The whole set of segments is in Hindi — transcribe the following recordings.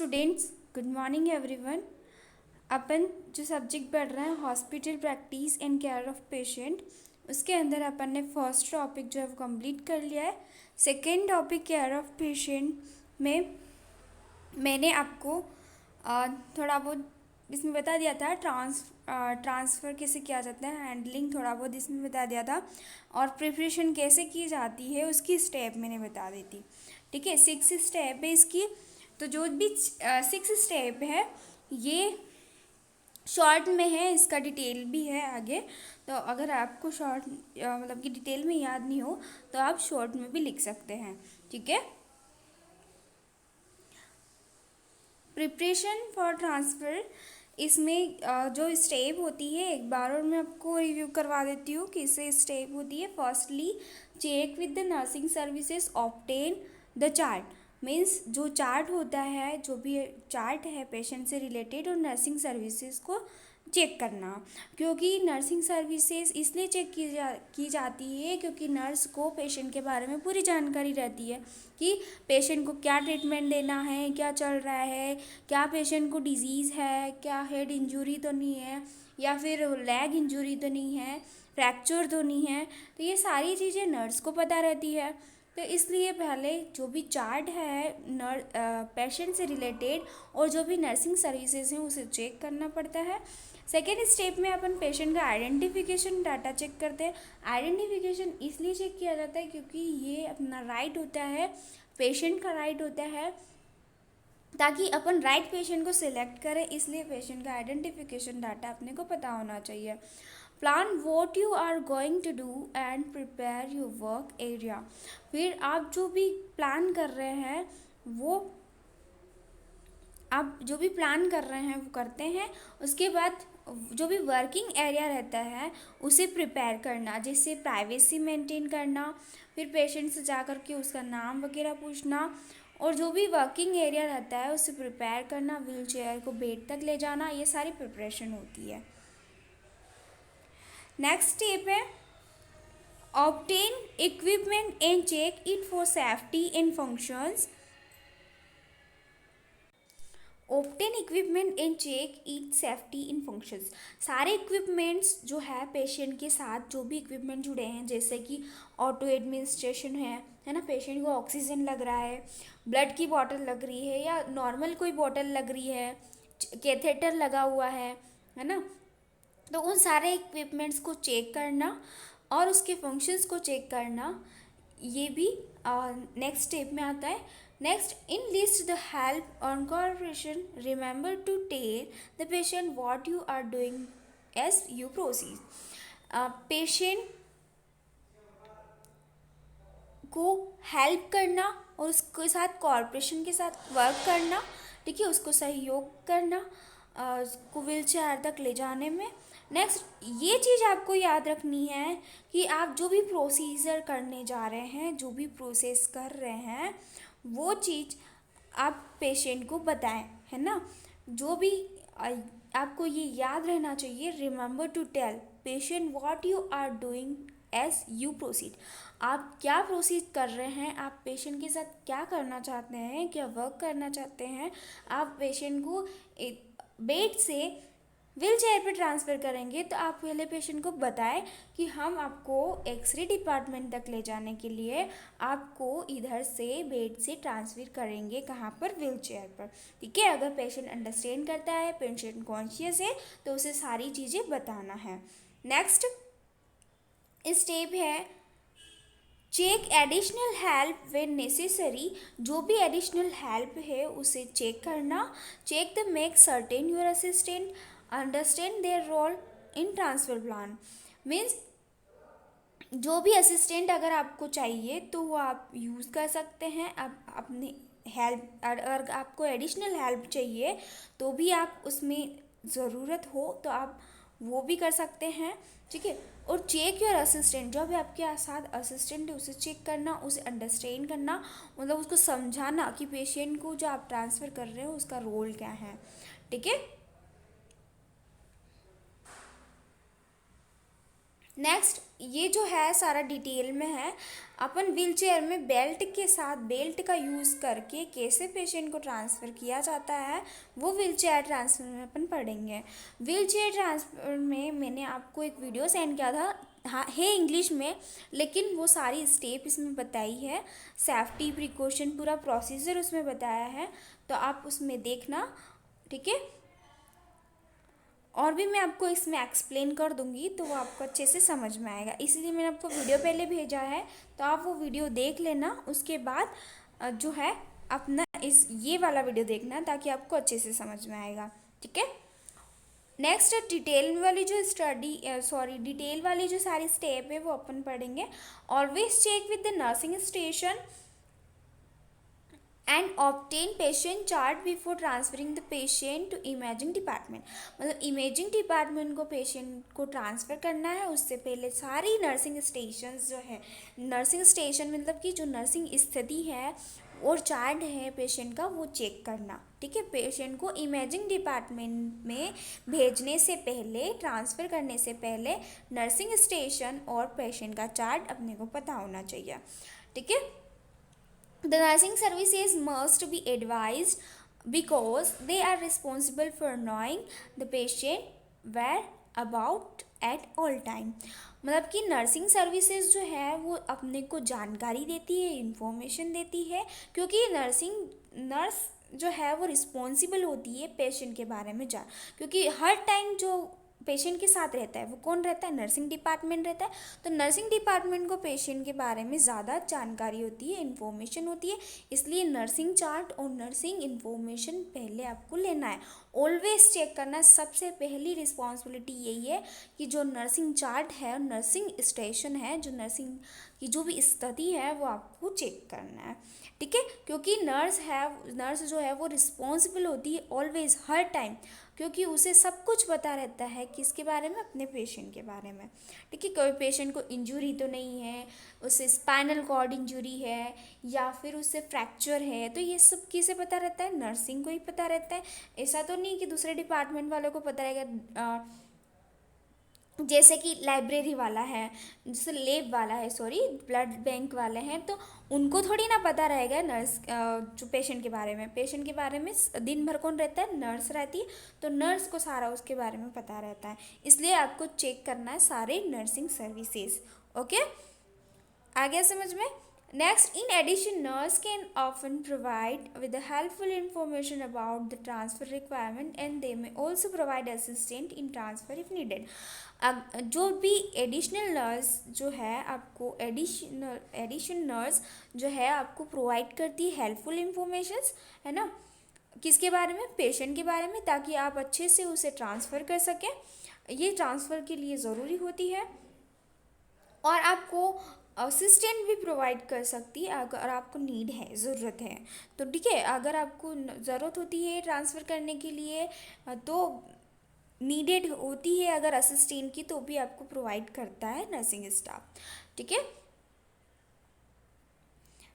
Students, good morning everyone. अपन जो सब्जेक्ट पढ़ रहे हैं hospital practice and care of patient, उसके अंदर अपन ने फर्स्ट टॉपिक जो है वो कंप्लीट कर लिया है। Second topic care of patient में मैंने आपको थोड़ा बहुत इसमें बता दिया था। ट्रांसफ़र कैसे किया जाता है, हैंडलिंग थोड़ा बहुत इसमें बता दिया था, और प्रिपरेशन कैसे की जाती है उसकी स्टेप मैंने बता दी थी। ठीक है, 6 स्टेप है इसकी। तो जो भी 6 स्टेप है ये शॉर्ट में है, इसका डिटेल भी है आगे। तो अगर आपको शॉर्ट मतलब कि डिटेल में याद नहीं हो तो आप शॉर्ट में भी लिख सकते हैं। ठीक है, प्रिपरेशन फॉर ट्रांसफ़र, इसमें जो स्टेप होती है एक बार और मैं आपको रिव्यू करवा देती हूँ कि इससे स्टेप होती है। Firstly, check with the nursing services, obtain the chart. Means जो चार्ट होता है, जो भी चार्ट है पेशेंट से रिलेटेड, और नर्सिंग सर्विसेज को चेक करना। क्योंकि नर्सिंग सर्विसेज इसलिए चेक की जाती है क्योंकि नर्स को पेशेंट के बारे में पूरी जानकारी रहती है कि पेशेंट को क्या ट्रीटमेंट देना है, क्या चल रहा है, क्या पेशेंट को डिजीज़ है, क्या हेड इंजरी तो नहीं है, या फिर लेग इंजरी तो नहीं है, फ्रैक्चर तो नहीं है। तो ये सारी चीज़ें नर्स को पता रहती है। तो इसलिए पहले जो भी चार्ट है पेशेंट से रिलेटेड और जो भी नर्सिंग सर्विसेज हैं उसे चेक करना पड़ता है। सेकेंड स्टेप में अपन पेशेंट का आइडेंटिफिकेशन डाटा चेक करते हैं। आइडेंटिफिकेशन इसलिए चेक किया जाता है क्योंकि ये अपना राइट होता है, पेशेंट का राइट होता है, ताकि अपन राइट पेशेंट को सिलेक्ट करें। इसलिए पेशेंट का आइडेंटिफिकेशन डाटा अपने को पता होना चाहिए। Plan what you are going to do and prepare your work area. फिर आप जो भी प्लान कर रहे हैं वो आप जो भी प्लान कर रहे हैं वो करते हैं। उसके बाद जो भी वर्किंग एरिया रहता है उसे प्रिपेयर करना, जिससे प्राइवेसी मेंटेन करना, फिर पेशेंट से जा कर के उसका नाम वगैरह पूछना, और जो भी वर्किंग एरिया रहता है उसे प्रिपेयर करना, व्हील चेयर को बेड तक ले जाना, ये सारी प्रिपरेशन होती है। नेक्स्ट स्टेप है obtain equipment and check it for safety and functions. Obtain equipment and check it safety in functions. सारे इक्विपमेंट्स जो है पेशेंट के साथ, जो भी इक्विपमेंट जुड़े हैं, जैसे कि ऑटो एडमिनिस्ट्रेशन है ना, पेशेंट को ऑक्सीजन लग रहा है, ब्लड की बॉटल लग रही है, या नॉर्मल कोई बॉटल लग रही है, कैथेटर लगा हुआ है ना। तो उन सारे इक्विपमेंट्स को चेक करना और उसके फंक्शंस को चेक करना, ये भी नेक्स्ट स्टेप में आता है। Next, enlist the help and cooperation, remember to tell the patient what you are doing as you proceed. Patient को हेल्प करना और उसके साथ कॉर्पोरेशन के साथ वर्क करना, ठीक है, उसको सहयोग करना उसको व्हील चेयर तक ले जाने में। नेक्स्ट, ये चीज़ आपको याद रखनी है कि आप जो भी प्रोसीजर करने जा रहे हैं, जो भी प्रोसेस कर रहे हैं, वो चीज़ आप पेशेंट को बताएं, है ना। जो भी आपको ये याद रहना चाहिए, remember to tell patient what you are doing as you proceed. आप क्या प्रोसीड कर रहे हैं, आप पेशेंट के साथ क्या करना चाहते हैं, क्या वर्क करना चाहते हैं। आप पेशेंट को बेड से व्हील चेयर पर ट्रांसफ़र करेंगे तो आप पहले पेशेंट को बताएं कि हम आपको एक्सरे डिपार्टमेंट तक ले जाने के लिए आपको इधर से बेड से ट्रांसफ़र करेंगे, कहाँ पर, व्हील चेयर पर। ठीक है, अगर पेशेंट अंडरस्टैंड करता है, पेशेंट कॉन्शियस है, तो उसे सारी चीज़ें बताना है। नेक्स्ट स्टेप है check additional help when necessary. जो भी एडिशनल हेल्प है उसे चेक करना। Check the make certain your assistant understand their role in transfer plan. Means जो भी असिस्टेंट अगर आपको चाहिए तो वो आप यूज़ कर सकते हैं। आप अपनी हेल्प, अगर आपको एडिशनल हेल्प चाहिए तो भी आप उसमें ज़रूरत हो तो आप वो भी कर सकते हैं। ठीक है, और चेक योर असिस्टेंट, जो भी आपके साथ असिस्टेंट है उसे चेक करना, उसे अंडरस्टैंड करना, मतलब उसको समझाना कि पेशेंट को जो आप ट्रांसफ़र कर रहे हो उसका रोल क्या है। ठीक है, नेक्स्ट ये जो है सारा डिटेल में है। अपन व्हील चेयर में बेल्ट का यूज़ करके कैसे पेशेंट को ट्रांसफ़र किया जाता है वो व्हील चेयर ट्रांसफ़र में अपन पढ़ेंगे। व्हील चेयर ट्रांसफ़र में मैंने आपको एक वीडियो सेंड किया था, हाँ है इंग्लिश में, लेकिन वो सारी स्टेप इसमें बताई है, सेफ्टी प्रिकॉशन पूरा प्रोसीजर उसमें बताया है, तो आप उसमें देखना, ठीक है। और भी मैं आपको इसमें एक्सप्लेन कर दूंगी तो वो आपको अच्छे से समझ में आएगा, इसीलिए मैंने आपको वीडियो पहले भेजा है, तो आप वो वीडियो देख लेना। उसके बाद जो है अपना इस ये वाला वीडियो देखना ताकि आपको अच्छे से समझ में आएगा, ठीक है। नेक्स्ट डिटेल वाली जो सारी स्टेप है वो अपन पढ़ेंगे। Always check with the nursing station and obtain patient chart before transferring the patient to imaging department. मतलब इमेजिंग डिपार्टमेंट को पेशेंट को ट्रांसफ़र करना है उससे पहले सारी नर्सिंग स्टेशन जो है, नर्सिंग स्टेशन मतलब कि जो नर्सिंग स्थिति है और चार्ट है पेशेंट का वो चेक करना, ठीक है। पेशेंट को इमेजिंग डिपार्टमेंट में भेजने से पहले, ट्रांसफ़र करने से पहले नर्सिंग स्टेशन और पेशेंट का चार्ट अपने को पता होना चाहिए, ठीक है। The nursing services must be advised because they are responsible for knowing the patient where about at all time। मतलब कि नर्सिंग सर्विसेज जो है वो अपने को जानकारी देती है, इंफॉर्मेशन देती है, क्योंकि नर्स जो है वो रिस्पॉन्सिबल होती है पेशेंट के बारे में जान, क्योंकि हर टाइम जो पेशेंट के साथ रहता है वो कौन रहता है, नर्सिंग डिपार्टमेंट रहता है। तो नर्सिंग डिपार्टमेंट को पेशेंट के बारे में ज़्यादा जानकारी होती है, इन्फॉर्मेशन होती है, इसलिए नर्सिंग चार्ट और नर्सिंग इन्फॉर्मेशन पहले आपको लेना है, ऑलवेज चेक करना है। सबसे पहली रिस्पॉन्सिबिलिटी यही है कि जो नर्सिंग चार्ट है, नर्सिंग स्टेशन है, जो नर्सिंग की जो भी स्थिति है वो आपको चेक करना है, ठीक है। क्योंकि नर्स जो है वो रिस्पॉन्सिबल होती है ऑलवेज, हर टाइम, क्योंकि उसे सब कुछ पता रहता है किसके बारे में, अपने पेशेंट के बारे में, ठीक है। कोई पेशेंट को इंजरी तो नहीं है, उसे स्पाइनल कॉर्ड इंजरी है या फिर उसे फ्रैक्चर है, तो ये सब किसे पता रहता है, नर्सिंग को ही पता रहता है। ऐसा तो नहीं कि दूसरे डिपार्टमेंट वालों को पता रहेगा, जैसे कि लाइब्रेरी वाला है, जैसे लैब वाला है, सॉरी ब्लड बैंक वाले हैं, तो उनको थोड़ी ना पता रहेगा जो पेशेंट के बारे में दिन भर कौन रहता है, नर्स रहती है, तो नर्स को सारा उसके बारे में पता रहता है, इसलिए आपको चेक करना है सारे नर्सिंग सर्विसेज, ओके। आ गया समझ में। Next, in addition nurse can often provide with helpful information about the transfer requirement and they may also provide assistant in transfer if needed. अब जो भी एडिशनल नर्स जो है आपको एडिशन नर्स जो है आपको प्रोवाइड करती है हेल्पफुल इंफॉर्मेशंस, है ना, किसके बारे में, पेशेंट के बारे में, ताकि आप अच्छे से उसे ट्रांसफ़र कर सकें। ये ट्रांसफ़र के लिए ज़रूरी होती है, और आपको असिस्टेंट भी प्रोवाइड कर सकती है अगर आपको नीड है, ज़रूरत है तो, ठीक है। अगर आपको ज़रूरत होती है ट्रांसफ़र करने के लिए तो नीडेड होती है अगर असिस्टेंट की, तो भी आपको प्रोवाइड करता है नर्सिंग स्टाफ, ठीक है।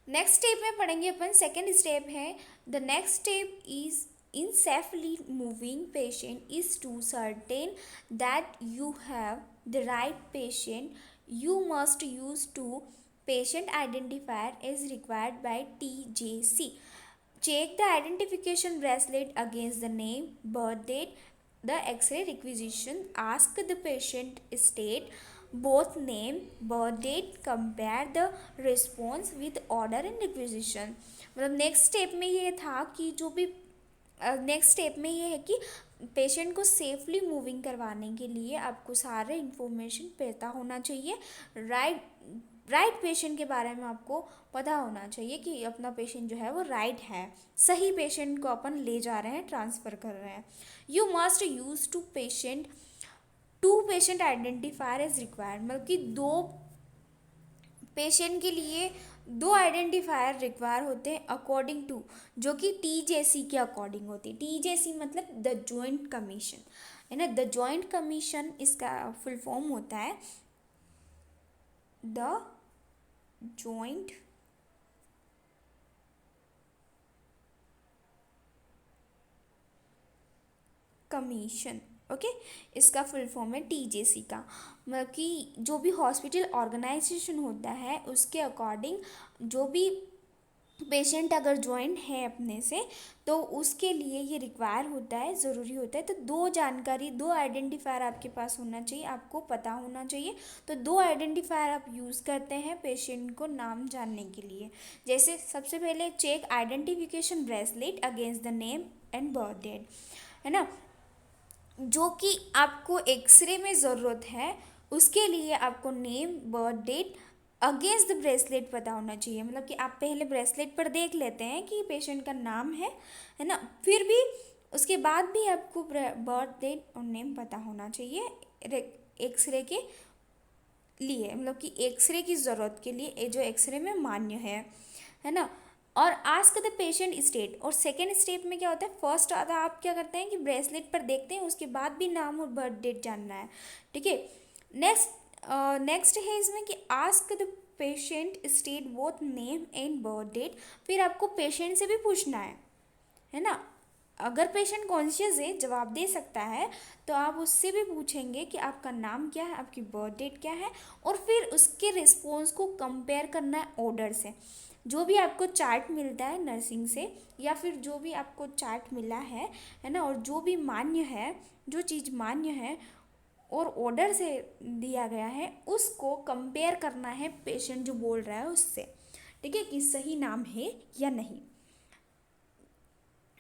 नेक्स्ट स्टेप में पढ़ेंगे अपन, सेकेंड स्टेप है, the next step is in safely moving patient is to certain that you have the right patient you must use two patient identifier is required by TJC. Check the identification bracelet against the name, birth date, the X-ray requisition. Ask the patient state, both name, birth date. Compare the response with order and requisition. मतलब नेक्स्ट स्टेप में ये था कि जो भी नेक्स्ट स्टेप में ये है कि पेशेंट को सेफली मूविंग करवाने के लिए आपको सारे इन्फॉर्मेशन पता होना चाहिए, राइट पेशेंट के बारे में आपको पता होना चाहिए कि अपना पेशेंट जो है वो राइट है, सही पेशेंट को अपन ले जा रहे हैं, ट्रांसफ़र कर रहे हैं। You must use two patient identifier is required. मतलब कि दो पेशेंट के लिए दो आइडेंटिफायर रिक्वायर होते हैं अकॉर्डिंग टू, जो कि TJC के अकॉर्डिंग होती है। TJC मतलब द जॉइंट कमीशन, है ना, द जॉइंट कमीशन इसका फुल फॉर्म होता है द जॉइंट कमीशन, ओके। इसका फुल फॉर्म है टीजेसी का, मतलब कि जो भी हॉस्पिटल ऑर्गेनाइजेशन होता है उसके अकॉर्डिंग जो भी पेशेंट अगर ज्वाइन है अपने से तो उसके लिए ये रिक्वायर होता है, ज़रूरी होता है। तो दो जानकारी, दो आइडेंटिफायर आपके पास होना चाहिए, आपको पता होना चाहिए। तो दो आइडेंटिफायर आप यूज़ करते हैं पेशेंट को नाम जानने के लिए। जैसे सबसे पहले check identification bracelet against the name and birth date, है ना, जो कि आपको एक्सरे में ज़रूरत है। उसके लिए आपको name birth date against the bracelet पता होना चाहिए। मतलब कि आप पहले ब्रेसलेट पर देख लेते हैं कि पेशेंट का नाम है ना, फिर भी उसके बाद भी आपको बर्थ डेट और नेम पता होना चाहिए एक्सरे के लिए, मतलब कि एक्सरे की ज़रूरत के लिए जो एक्सरे में मान्य है ना। और आस्क द पेशेंट स्टेट, और सेकेंड स्टेप में क्या होता है, फर्स्ट आधा आप क्या करते हैं कि ब्रेसलेट पर देखते हैं, उसके बाद भी नाम और बर्थ डेट जानना है, ठीक है। नेक्स्ट है इसमें कि ask the patient state both name and birth date. फिर आपको पेशेंट से भी पूछना है ना। अगर पेशेंट कॉन्शियस है, जवाब दे सकता है, तो आप उससे भी पूछेंगे कि आपका नाम क्या है, आपकी बर्थ डेट क्या है, और फिर उसके रिस्पॉन्स को कंपेयर करना है ऑर्डर से। जो भी आपको चार्ट मिलता है नर्सिंग से, या फिर जो भी आपको चार्ट मिला है ना, और जो भी मान्य है, जो चीज़ मान्य है और ऑर्डर से दिया गया है, उसको कंपेयर करना है पेशेंट जो बोल रहा है उससे, ठीक है, कि सही नाम है या नहीं।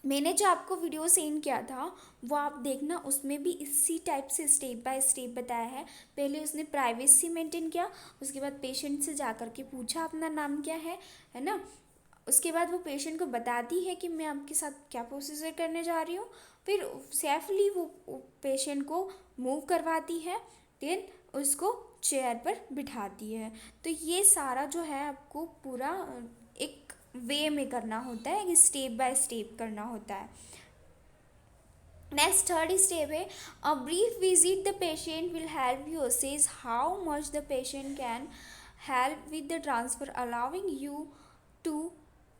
मैंने जो आपको वीडियो सेंड किया था वो आप देखना, उसमें भी इसी टाइप से स्टेप बाय स्टेप बताया है। पहले उसने प्राइवेसी मेंटेन किया, उसके बाद पेशेंट से जा कर के पूछा अपना नाम क्या है ना। उसके बाद वो पेशेंट को बताती है कि मैं आपके साथ क्या प्रोसीजर करने जा रही हूँ। फिर सेफली वो पेशेंट को मूव करवाती है, देन उसको चेयर पर बिठाती है। तो ये सारा जो है आपको पूरा एक वे में करना होता है, स्टेप बाय स्टेप करना होता है। नेक्स्ट थर्ड स्टेप है a brief visit the patient will help you assess how much the patient can help with the transfer, allowing you to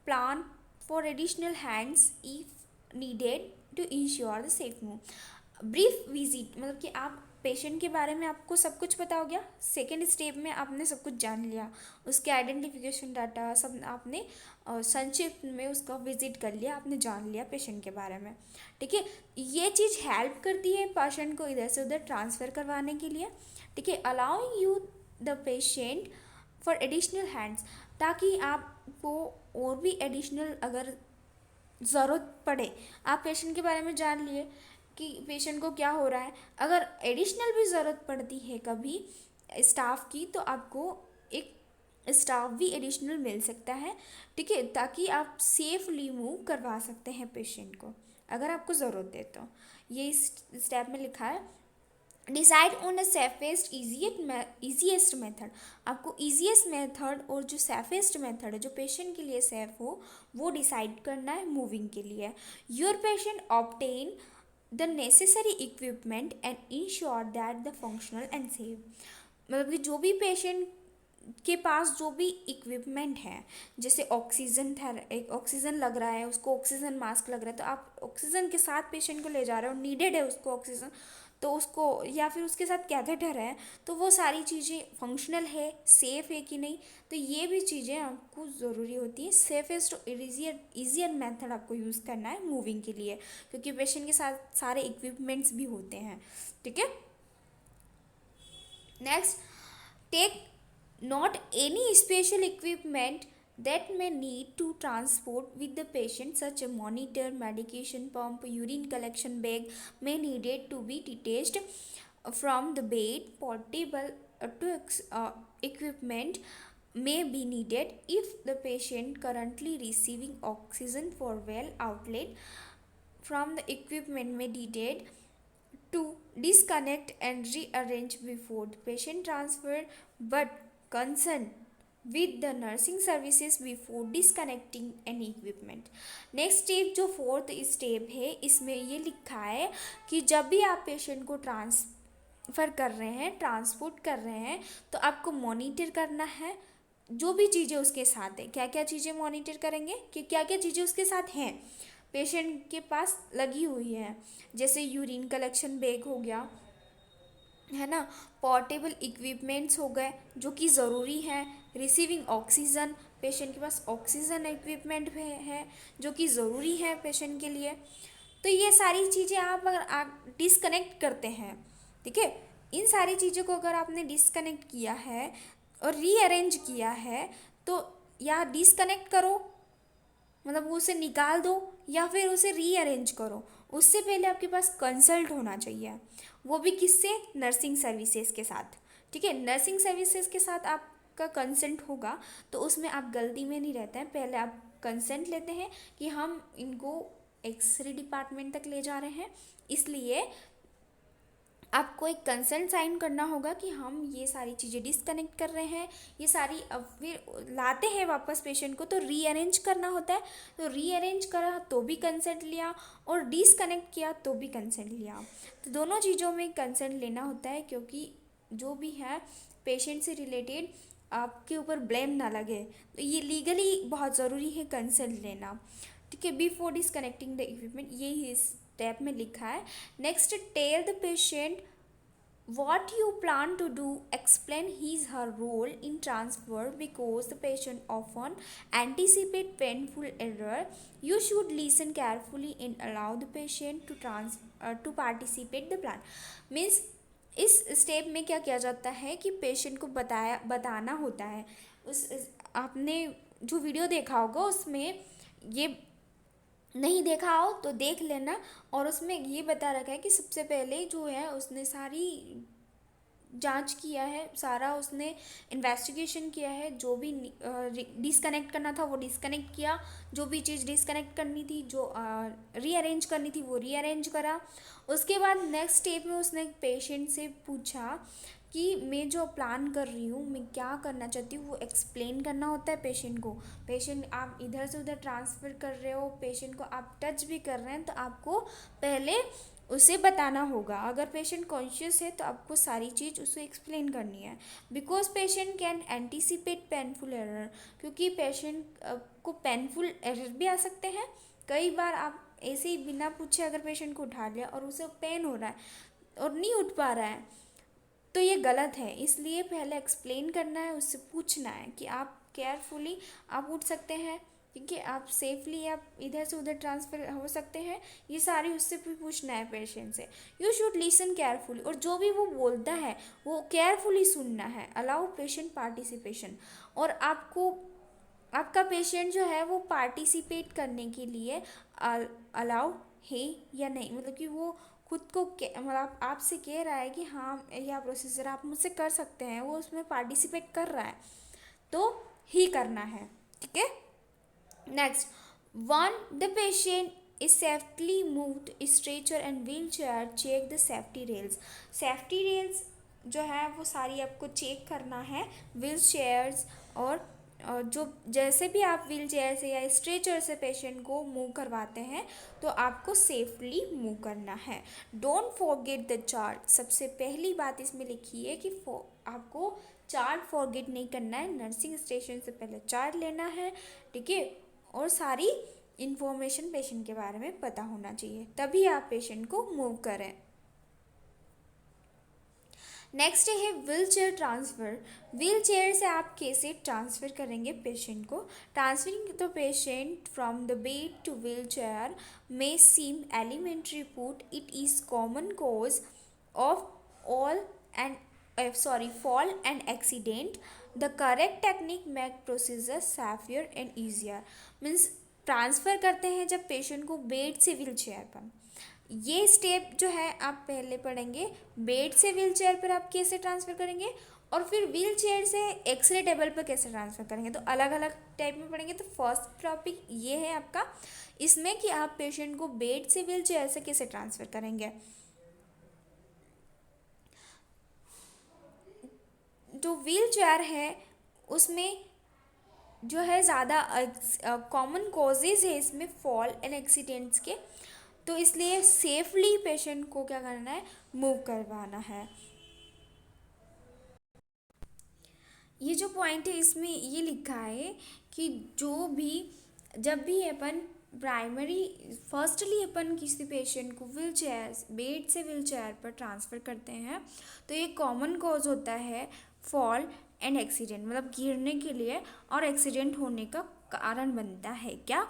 plan for additional hands if needed to ensure the safe move. Brief visit मतलब कि आप पेशेंट के बारे में आपको सब कुछ पता हो गया, सेकेंड स्टेप में आपने सब कुछ जान लिया, उसके आइडेंटिफिकेशन डाटा सब आपने संक्षिप्त में उसका विजिट कर लिया, आपने जान लिया पेशेंट के बारे में, ठीक है। ये चीज़ हेल्प करती है पेशेंट को इधर से उधर ट्रांसफ़र करवाने के लिए, ठीक है। Allowing you the patient for additional hands, ताकि आपको और भी एडिशनल अगर ज़रूरत पड़े, आप पेशेंट के बारे में जान लिए कि पेशेंट को क्या हो रहा है, अगर एडिशनल भी ज़रूरत पड़ती है कभी स्टाफ की, तो आपको एक स्टाफ भी एडिशनल मिल सकता है, ठीक है, ताकि आप सेफली मूव करवा सकते हैं पेशेंट को अगर आपको ज़रूरत है तो। ये इस स्टेप में लिखा है decide on a safest easiest method. आपको ईजीएस्ट मेथड और जो सेफेस्ट मेथड है जो पेशेंट के लिए सेफ हो वो डिसाइड करना है मूविंग के लिए। Your patient obtain the necessary equipment and ensure that the functional and safe. मतलब कि जो भी पेशेंट के पास जो भी इक्विपमेंट है, जैसे ऑक्सीजन लग रहा है, उसको ऑक्सीजन मास्क लग रहा है, तो आप ऑक्सीजन के साथ पेशेंट को ले जा रहे हो, नीडेड है उसको ऑक्सीजन, तो उसको, या फिर उसके साथ कैथेटर है, तो वो सारी चीज़ें फंक्शनल है, सेफ़ है कि नहीं, तो ये भी चीज़ें आपको ज़रूरी होती है। सेफेस्ट और ईजियर मेथड आपको यूज़ करना है मूविंग के लिए, क्योंकि पेशेंट के साथ सारे इक्विपमेंट्स भी होते हैं, ठीक है। Next, take not any special equipment that may need to transport with the patient, such a monitor, medication pump, urine collection bag may needed to be detached from the bed. Portable equipment may be needed if the patient currently receiving oxygen for well outlet from the equipment may needed to disconnect and rearrange before the patient transfer, but consent with the nursing services before disconnecting any equipment. Next step जो फोर्थ स्टेप है, इसमें ये लिखा है कि जब भी आप पेशेंट को ट्रांसफ़र कर रहे हैं, ट्रांसपोर्ट कर रहे हैं, तो आपको मॉनिटर करना है जो भी चीज़ें उसके साथ है। क्या क्या चीज़ें मॉनिटर करेंगे कि क्या क्या चीज़ें उसके साथ हैं, पेशेंट के पास लगी हुई है, जैसे यूरिन कलेक्शन बैग हो गया, है ना, पोर्टेबल इक्विपमेंट्स हो गए जो कि ज़रूरी है, रिसीविंग ऑक्सीजन, पेशेंट के पास ऑक्सीजन इक्विपमेंट है जो कि ज़रूरी है पेशेंट के लिए। तो ये सारी चीज़ें आप डिसकनेक्ट करते हैं, ठीक है। इन सारी चीज़ों को अगर आपने डिसकनेक्ट किया है और रीअरेंज किया है, तो या डिसकनेक्ट करो, मतलब उसे निकाल दो, या फिर उसे रीअरेंज करो, उससे पहले आपके पास कंसल्ट होना चाहिए, वो भी किससे, नर्सिंग सर्विसेज के साथ, ठीक है। नर्सिंग सर्विसेज के साथ आपका कंसेंट होगा तो उसमें आप गलती में नहीं रहते हैं। पहले आप कंसेंट लेते हैं कि हम इनको एक्सरे डिपार्टमेंट तक ले जा रहे हैं, इसलिए आपको एक कंसेंट साइन करना होगा कि हम ये सारी चीज़ें डिसकनेक्ट कर रहे हैं, ये सारी, अब फिर लाते हैं वापस पेशेंट को तो रीअरेंज करना होता है, तो रीअरेंज करा तो भी कंसेंट लिया और डिसकनेक्ट किया तो भी कंसेंट लिया। तो दोनों चीज़ों में कंसेंट लेना होता है, क्योंकि जो भी है पेशेंट से रिलेटेड आपके ऊपर ब्लेम ना लगे, तो ये लीगली बहुत ज़रूरी है कंसेंट लेना, ठीक है। बिफोर डिसकनेक्टिंग द इक्विपमेंट, ये स्टेप में लिखा है। Next, tell the patient what you plan to do, explain his her role in transfer because the patient often anticipate painful error. You should listen carefully and allow the patient to participate the plan. Means इस स्टेप में क्या किया जाता है कि पेशेंट को बताना होता है। आपने जो वीडियो देखा होगा उसमें ये नहीं देखा हो तो देख लेना, और उसमें ये बता रखा है कि सबसे पहले जो है उसने सारी जांच किया है, सारा उसने इन्वेस्टिगेशन किया है, जो भी डिसकनेक्ट करना था वो डिसकनेक्ट किया, जो भी चीज़ डिसकनेक्ट करनी थी, जो रीअरेंज करनी थी वो रीअरेंज करा। उसके बाद नेक्स्ट स्टेप में उसने पेशेंट से पूछा कि मैं जो प्लान कर रही हूँ, मैं क्या करना चाहती हूँ, वो एक्सप्लेन करना होता है पेशेंट को। पेशेंट आप इधर से उधर ट्रांसफ़र कर रहे हो, पेशेंट को आप टच भी कर रहे हैं, तो आपको पहले उसे बताना होगा। अगर पेशेंट कॉन्शियस है तो आपको सारी चीज़ उसे एक्सप्लेन करनी है। Because patient can anticipate painful error, क्योंकि पेशेंट को पेनफुल एरर भी आ सकते हैं। कई बार आप ऐसे ही बिना पूछे अगर पेशेंट को उठा लिया और उसे पेन हो रहा है और नहीं उठ पा रहा है, तो ये गलत है। इसलिए पहले एक्सप्लेन करना है, उससे पूछना है कि आप केयरफुली आप उठ सकते हैं, ठीक है, आप सेफली आप इधर से उधर ट्रांसफ़र हो सकते हैं, ये सारी उससे भी पूछना है पेशेंट से। यू शुड लिसन केयरफुली, और जो भी वो बोलता है वो केयरफुली सुनना है। अलाउ पेशेंट पार्टिसिपेशन, और आपको आपका पेशेंट जो है वो पार्टिसिपेट करने के लिए अलाउ है या नहीं, मतलब कि वो खुद को मतलब आपसे कह रहा है कि हाँ यह प्रोसीजर आप मुझसे कर सकते हैं, वो उसमें पार्टिसिपेट कर रहा है तो ही करना है, ठीक है। Next, one the patient is safely moved stretcher and wheelchair, check the safety rails. Safety rails जो है वो सारी आपको चेक करना है। व्हील चेयर्स और जो जैसे भी आप व्हील चेयर से या स्ट्रेचर से पेशेंट को मूव करवाते हैं तो आपको सेफली मूव करना है। डोंट फॉरगेट द चार्ट, सबसे पहली बात इसमें लिखी है कि आपको चार्ट फॉरगेट नहीं करना है। नर्सिंग स्टेशन से पहले चार्ट लेना है, ठीक है, और सारी इन्फॉर्मेशन पेशेंट के बारे में पता होना चाहिए, तभी आप पेशेंट को मूव करें। नेक्स्ट है wheel chair transfer. Wheel chair से आप कैसे ट्रांसफ़र करेंगे पेशेंट को। Transferring the patient from the bed to wheel chair may seem elementary, put it is common cause of all and fall and accident. The correct technique make procedure safer and easier. Means transfer करते हैं जब पेशेंट को बेड से व्हील चेयर पर, ये स्टेप जो है आप पहले पढ़ेंगे। बेड से व्हील चेयर पर आप कैसे ट्रांसफ़र करेंगे, और फिर व्हील चेयर से एक्सरे टेबल पर कैसे ट्रांसफ़र करेंगे, तो अलग अलग टाइप में पढ़ेंगे। तो फर्स्ट टॉपिक ये है आपका इसमें कि आप पेशेंट को बेड से व्हील चेयर से कैसे ट्रांसफ़र करेंगे। जो व्हील चेयर है उसमें जो है ज़्यादा कॉमन कॉजेज़ है इसमें फॉल एंड एक्सीडेंट्स के, तो इसलिए सेफली पेशेंट को क्या करना है, मूव करवाना है। ये जो पॉइंट है इसमें ये लिखा है कि जो भी जब भी अपन प्राइमरी फर्स्टली अपन किसी पेशेंट को व्हील चेयर बेड से व्हील चेयर पर ट्रांसफ़र करते हैं तो ये कॉमन कॉज होता है फॉल एंड एक्सीडेंट, मतलब गिरने के लिए और एक्सीडेंट होने का कारण बनता है। क्या,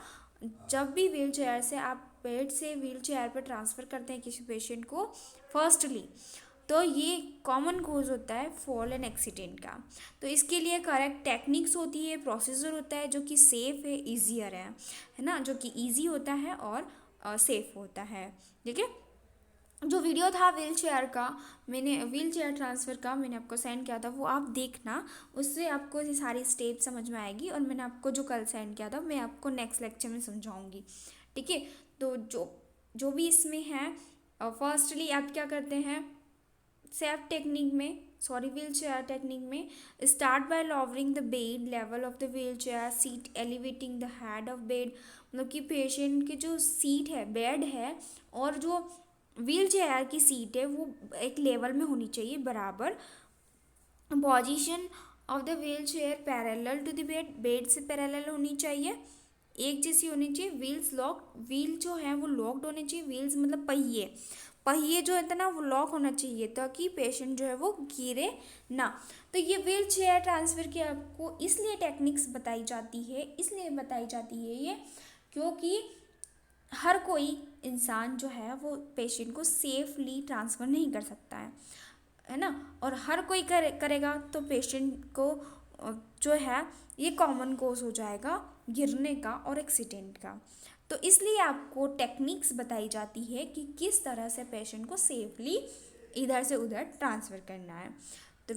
जब भी व्हील चेयर से आप बेड से व्हील चेयर पर ट्रांसफ़र करते हैं किसी पेशेंट को फर्स्टली, तो ये कॉमन कोज होता है फॉल एंड एक्सीडेंट का। तो इसके लिए करेक्ट टेक्निक्स होती है, प्रोसीजर होता है जो कि सेफ़ है, ईजियर है ना, जो कि ईजी होता है और सेफ़ होता है। ठीक है, जो वीडियो था व्हील चेयर का, मैंने व्हील चेयर ट्रांसफ़र का मैंने आपको सेंड किया था, वो आप देखना, उससे आपको ये सारी स्टेप समझ में आएगी। और मैंने आपको जो कल सेंड किया था मैं आपको नेक्स्ट लेक्चर में समझाऊंगी। ठीक है, तो जो जो भी इसमें है, फर्स्टली आप क्या करते हैं, सेफ टेक्निक में, सॉरी व्हील चेयर टेक्निक में, start by lowering the bed level of the wheel chair seat, elevating the head of bed, मतलब कि पेशेंट की जो सीट है, बेड है, और जो व्हील चेयर की सीट है वो एक लेवल में होनी चाहिए, बराबर। Position of the wheel chair parallel to the bed, bed से पैरेलल होनी चाहिए, एक जैसी होनी चाहिए। व्हील्स लॉक, व्हील जो है वो लॉक्ड होने चाहिए, व्हील्स मतलब पहिए, पहिए जो है ना वो लॉक होना चाहिए ताकि पेशेंट जो है वो गिरे ना। तो ये व्हील चेयर ट्रांसफ़र की आपको इसलिए टेक्निक्स बताई जाती है, इसलिए बताई जाती है ये, क्योंकि हर कोई इंसान जो है वो पेशेंट को सेफली ट्रांसफ़र नहीं कर सकता है ना, और हर कोई करेगा तो पेशेंट को जो है ये कॉमन कोज हो जाएगा गिरने का और एक्सीडेंट का। तो इसलिए आपको टेक्निक्स बताई जाती है कि किस तरह से पेशेंट को सेफली इधर से उधर ट्रांसफ़र करना है। तो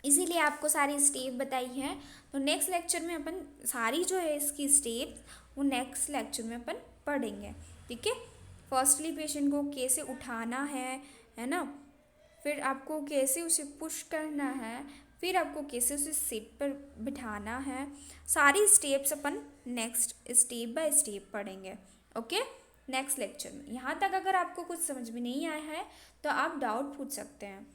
इसीलिए आपको सारी स्टेप बताई है। तो नेक्स्ट लेक्चर में अपन सारी जो है इसकी स्टेप वो नेक्स्ट लेक्चर में अपन पढ़ेंगे। ठीक है, फर्स्टली पेशेंट को कैसे उठाना है ना, फिर आपको कैसे उसे पुश करना है, फिर आपको कैसे उसे सीट पर बिठाना है, सारी steps upon next step by step पढ़ेंगे। ओके, नेक्स्ट लेक्चर में। यहाँ तक अगर आपको कुछ समझ में नहीं आया है तो आप डाउट पूछ सकते हैं।